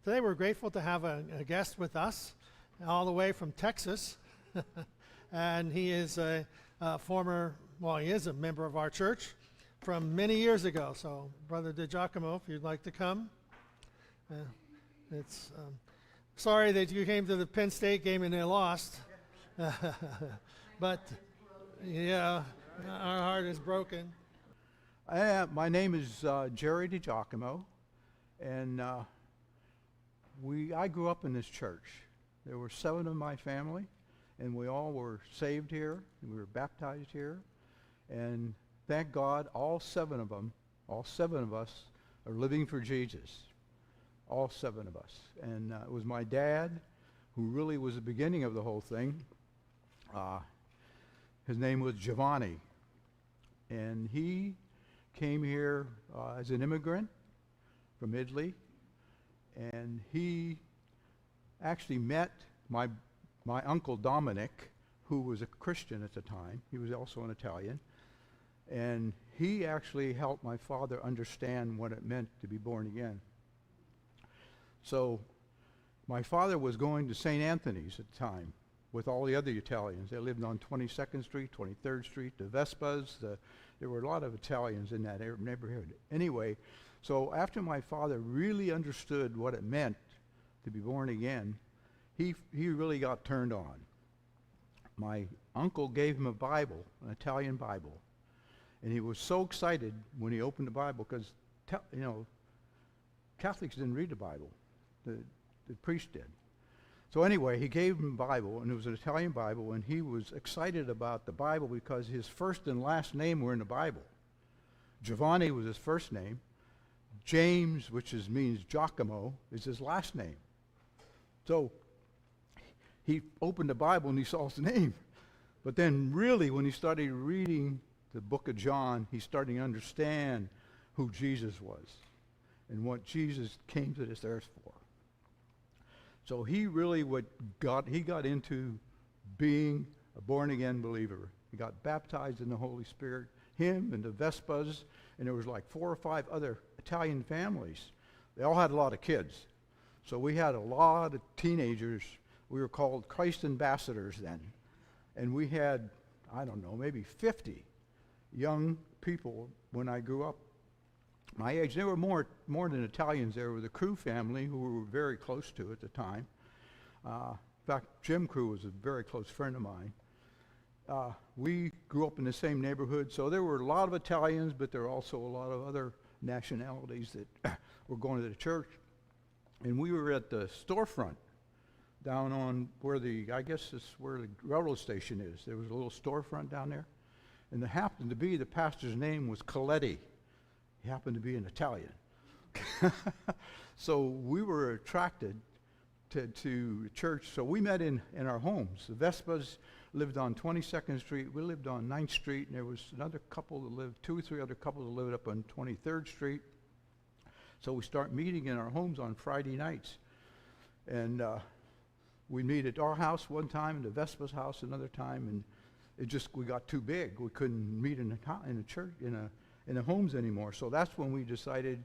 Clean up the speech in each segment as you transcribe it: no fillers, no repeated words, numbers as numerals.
Today we're grateful to have a guest with us all the way from Texas. And he is a he is a member of our church from many years ago. So, Brother DiGiacomo, if you'd like to come. Sorry that you came to the Penn State game and they lost. But, yeah, our heart is broken. My name is Jerry DiGiacomo, and I grew up in this church. There were 7 of my family, and we all were saved here, and we were baptized here. And thank God, all 7 of us are living for Jesus. All 7 of us. And it was my dad who really was the beginning of the whole thing. His name was Giovanni. And he came here as an immigrant from Italy. And he actually met my uncle Dominic, who was a Christian at the time. He was also an Italian. And he actually helped my father understand what it meant to be born again. So my father was going to St. Anthony's at the time with all the other Italians. They lived on 22nd Street, 23rd Street, the Vespas. There were a lot of Italians in that neighborhood. Anyway, so after my father really understood what it meant to be born again, he really got turned on. My uncle gave him a Bible, an Italian Bible, and he was so excited when he opened the Bible because, Catholics didn't read the Bible. The priest did. So anyway, he gave him a Bible, and it was an Italian Bible, and he was excited about the Bible because his first and last name were in the Bible. Giovanni was his first name. James, which means Giacomo, is his last name. So he opened the Bible and he saw his name. But then really when he started reading the book of John, he started to understand who Jesus was and what Jesus came to this earth for. So he really got into being a born-again believer. He got baptized in the Holy Spirit, him and the Vespas, and there was like 4 or 5 other Italian families. They all had a lot of kids. So we had a lot of teenagers. We were called Christ ambassadors then. And we had, I don't know, maybe 50 young people when I grew up. My age, there were more than Italians. There were the Crew family, who we were very close to at the time. In fact, Jim Crew was a very close friend of mine. We grew up in the same neighborhood, so there were a lot of Italians, but there were also a lot of other nationalities that were going to the church. And we were at the storefront down on where I guess is where the railroad station is. There was a little storefront down there. And it happened to be, the pastor's name was Coletti. He happened to be an Italian. So we were attracted to church. So we met in our homes. The Vespas lived on 22nd Street. We lived on 9th Street. And there was another couple that lived, 2 or 3 other couples that lived up on 23rd Street. So we start meeting in our homes on Friday nights. And we meet at our house one time, and the Vespa's house another time. And we got too big. We couldn't meet in a church, in the homes anymore. So that's when we decided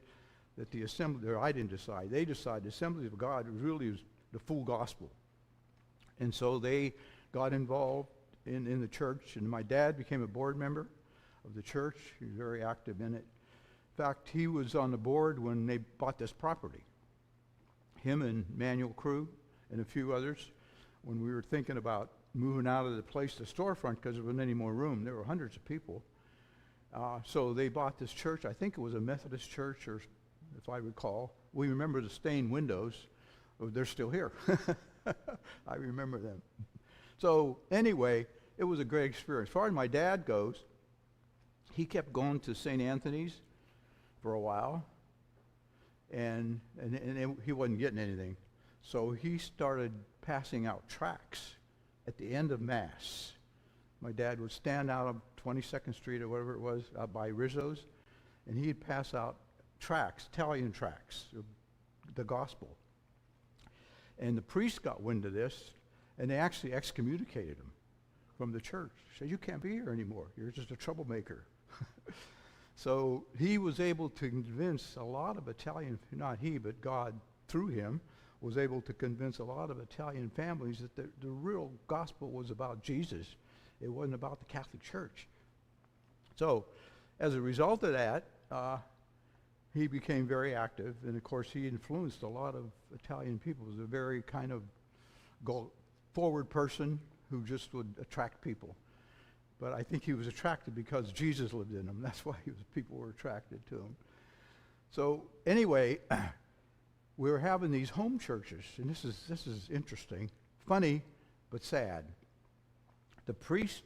that the assembly, or I didn't decide, they decided the Assemblies of God really was the full gospel. And so they got involved in the church, and my dad became a board member of the church. He was very active in it. In fact, he was on the board when they bought this property. Him and Manuel Crew and a few others, when we were thinking about moving out of the place, the storefront, because there wasn't any more room. There were hundreds of people. So they bought this church. I think it was a Methodist church, or if I recall. We remember the stained windows. Oh, they're still here. I remember them. So anyway, it was a great experience. As far as my dad goes, he kept going to St. Anthony's for a while, and he wasn't getting anything. So he started passing out tracts at the end of Mass. My dad would stand out on 22nd Street or whatever it was, out by Rizzo's, and he'd pass out tracts, Italian tracts, the gospel. And the priest got wind of this, and they actually excommunicated him from the church. Said, you can't be here anymore. You're just a troublemaker. So he was able to convince a lot of Italian, not he, but God, through him, was able to convince a lot of Italian families that the real gospel was about Jesus. It wasn't about the Catholic Church. So, as a result of that, he became very active, and of course he influenced a lot of Italian people. He was a very kind of forward person who just would attract people. But I think he was attracted because Jesus lived in him. That's why people were attracted to him. So anyway, we were having these home churches, and this is interesting, funny, but sad. The priest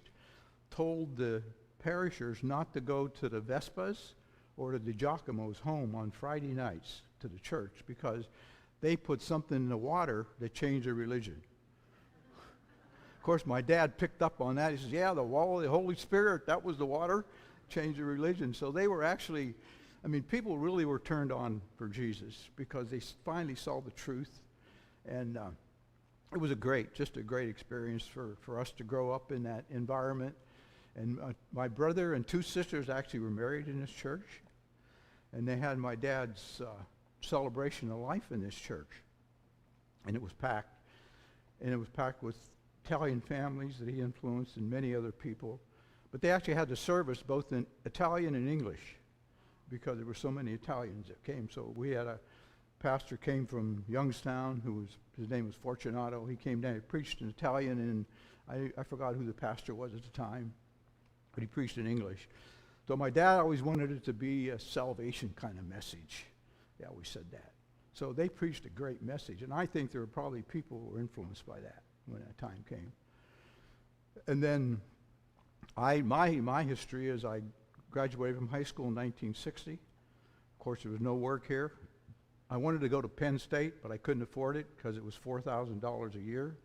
told the parishioners not to go to the Vespas or to the Giacomo's home on Friday nights to the church because they put something in the water that changed their religion. Of course, my dad picked up on that. He says, yeah, the Holy Spirit, that was the water, changed the religion. So they were actually, people really were turned on for Jesus because they finally saw the truth. And it was just a great experience for us to grow up in that environment. And my brother and 2 sisters actually were married in this church. And they had my dad's celebration of life in this church. And it was packed. And it was packed with Italian families that he influenced and many other people. But they actually had the service both in Italian and English because there were so many Italians that came. So we had a pastor came from Youngstown his name was Fortunato. He came down, he preached in Italian, and I forgot who the pastor was at the time, but he preached in English. So my dad always wanted it to be a salvation kind of message. He always said that. So they preached a great message, and I think there were probably people who were influenced by that when that time came. And then my history is I graduated from high school in 1960. Of course, there was no work here. I wanted to go to Penn State, but I couldn't afford it because it was $4,000 a year.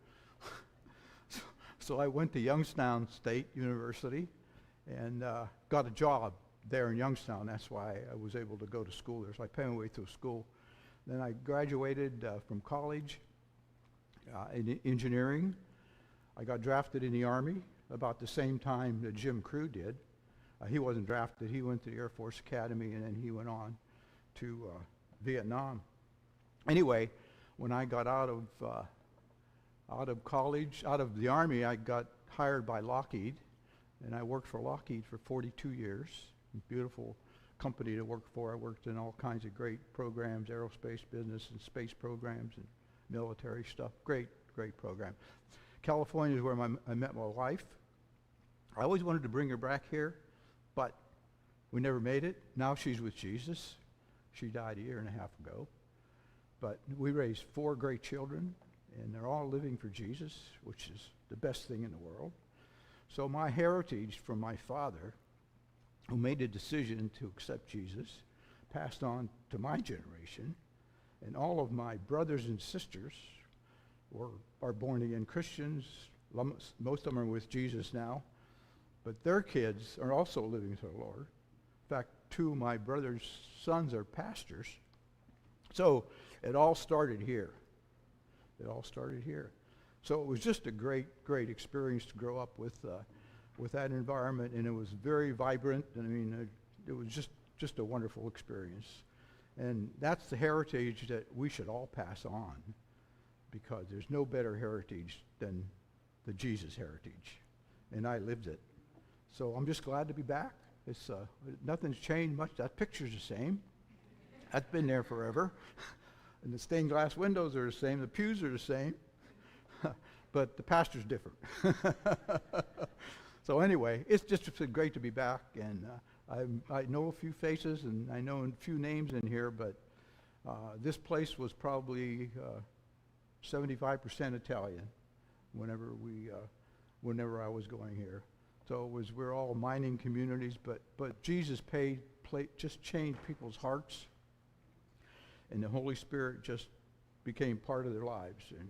So I went to Youngstown State University and got a job there in Youngstown. That's why I was able to go to school there. So I paid my way through school. Then I graduated from college in engineering. I got drafted in the Army about the same time that Jim Crew did. He wasn't drafted. He went to the Air Force Academy, and then he went on to Vietnam. Anyway, when I got out of college, out of the Army, I got hired by Lockheed, and I worked for Lockheed for 42 years. Beautiful company to work for. I worked in all kinds of great programs, aerospace business and space programs and military stuff. Great program. California is where I met my wife. I always wanted to bring her back here, but we never made it. Now she's with Jesus. She died a year and a half ago. But we raised 4 great children, and they're all living for Jesus, which is the best thing in the world. So my heritage from my father, who made a decision to accept Jesus, passed on to my generation, and all of my brothers and sisters are born-again Christians. Most of them are with Jesus now, but their kids are also living for the Lord. In fact, 2 of my brother's sons are pastors. So it all started here. So it was just a great experience to grow up with that environment, and it was very vibrant. It was just a wonderful experience. And that's the heritage that we should all pass on, because there's no better heritage than the Jesus heritage. And I lived it. So I'm just glad to be back. Nothing's changed much. That picture's the same. That's been there forever. And the stained glass windows are the same. The pews are the same. But the pastor's different. So anyway, it's just been great to be back. And I know a few faces, and I know a few names in here, but this place was probably 75% Italian whenever I was going here. So we're all mining communities, but Jesus just changed people's hearts, and the Holy Spirit just became part of their lives, and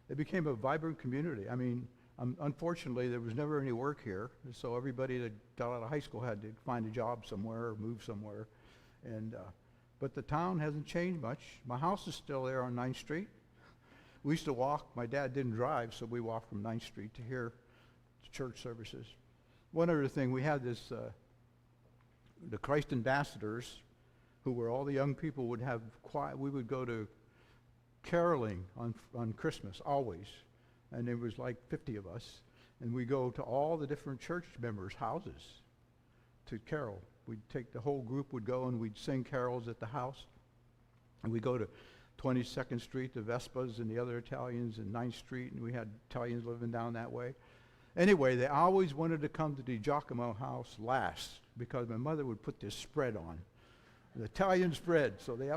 it became a vibrant community. Unfortunately, there was never any work here, so everybody that got out of high school had to find a job somewhere or move somewhere, but the town hasn't changed much. My house is still there on 9th Street. We used to walk. My dad didn't drive, so we walked from 9th Street to here to church services. One other thing, we had this, the Christ ambassadors, who were all the young people would have quiet. We would go to caroling on Christmas, always. And there was like 50 of us. And we go to all the different church members' houses to carol. We'd take the whole group would go and we'd sing carols at the house. And we go to 22nd Street, the Vespas and the other Italians, and 9th Street, and we had Italians living down that way. Anyway, they always wanted to come to the Giacomo house last because my mother would put this spread on, the Italian spread. So they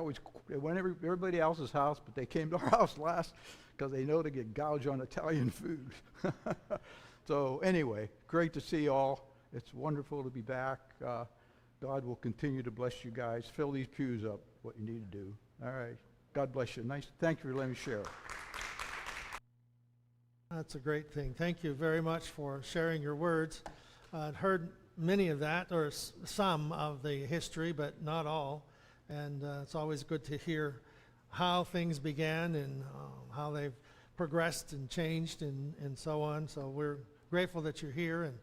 went everybody else's house, but they came to our house last because they know to get gouged on Italian food. So anyway, great to see you all. It's wonderful to be back. God will continue to bless you guys. Fill these pews up, what you need to do. All right. God bless you. Nice. Thank you for letting me share. That's a great thing. Thank you very much for sharing your words. I'd heard many of that, or some of the history, but not all. And it's always good to hear how things began and how they've progressed and changed and so on. So we're grateful that you're here, and